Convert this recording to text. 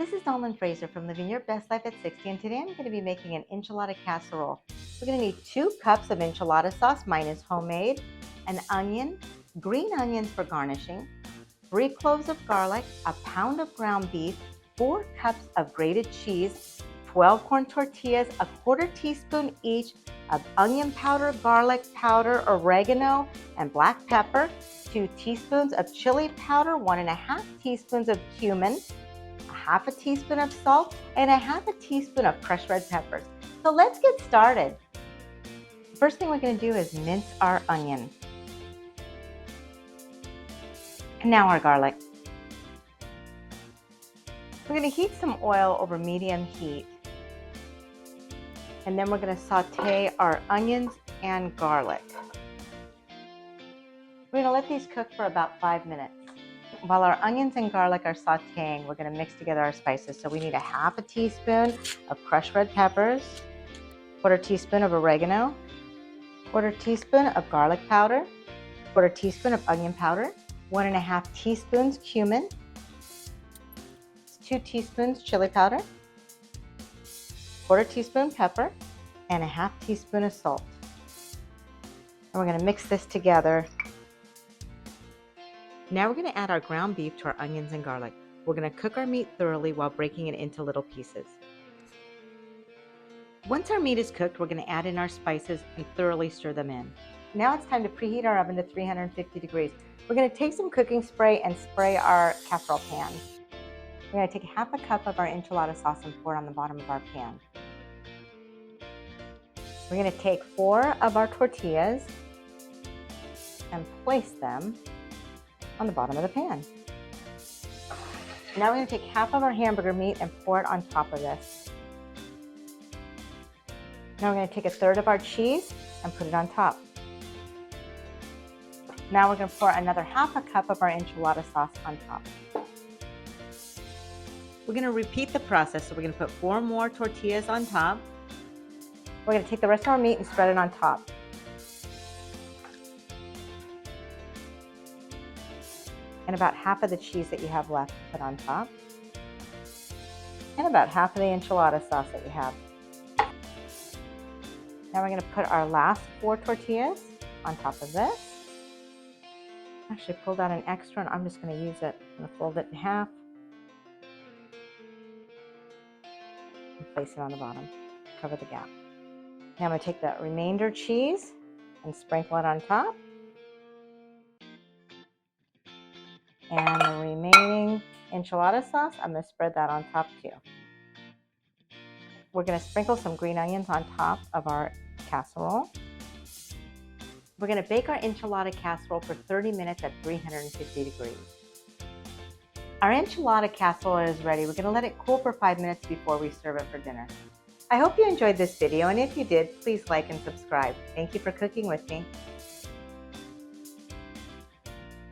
This is Dawn Fraser from Living Your Best Life at 60, and today I'm going to be making an enchilada casserole. We're going to need 2 cups of enchilada sauce, mine is homemade, an onion, green onions for garnishing, 3 cloves of garlic, a pound of ground beef, 4 cups of grated cheese, 12 corn tortillas, a 1/4 teaspoon each of onion powder, garlic powder, oregano, and black pepper, 2 teaspoons of chili powder, 1½ teaspoons of cumin, 1/2 teaspoon of salt, and 1/2 teaspoon of crushed red peppers. So let's get started. First thing we're going to do is mince our onion. And now our garlic. We're going to heat some oil over medium heat. And then we're going to saute our onions and garlic. We're going to let these cook for about 5 minutes. While our onions and garlic are sauteing, we're going to mix together our spices. So we need 1/2 teaspoon of crushed red peppers, 1/4 teaspoon of oregano, 1/4 teaspoon of garlic powder, 1/4 teaspoon of onion powder, 1½ teaspoons cumin, 2 teaspoons chili powder, 1/4 teaspoon pepper, and 1/2 teaspoon of salt. And we're going to mix this together. Now we're going to add our ground beef to our onions and garlic. We're going to cook our meat thoroughly while breaking it into little pieces. Once our meat is cooked, we're going to add in our spices and thoroughly stir them in. Now it's time to preheat our oven to 350 degrees. We're going to take some cooking spray and spray our casserole pan. We're going to take 1/2 cup of our enchilada sauce and pour it on the bottom of our pan. We're going to take 4 of our tortillas and place them on the bottom of the pan. Now we're going to take 1/2 of our hamburger meat and pour it on top of this. Now we're going to take 1/3 of our cheese and put it on top. Now we're going to pour another 1/2 cup of our enchilada sauce on top. We're going to repeat the process. So we're going to put 4 more tortillas on top. We're going to take the rest of our meat and spread it on top. And about 1/2 of the cheese that you have left, put on top. And about 1/2 of the enchilada sauce that you have. Now we're going to put our last 4 tortillas on top of this. Actually pulled out an extra and I'm just going to use it. I'm going to fold it in half. And place it on the bottom. Cover the gap. Now I'm going to take the remainder cheese and sprinkle it on top. And the remaining enchilada sauce, I'm going to spread that on top too. We're going to sprinkle some green onions on top of our casserole. We're going to bake our enchilada casserole for 30 minutes at 350 degrees. Our enchilada casserole is ready. We're going to let it cool for 5 minutes before we serve it for dinner. I hope you enjoyed this video, and if you did, please like and subscribe. Thank you for cooking with me.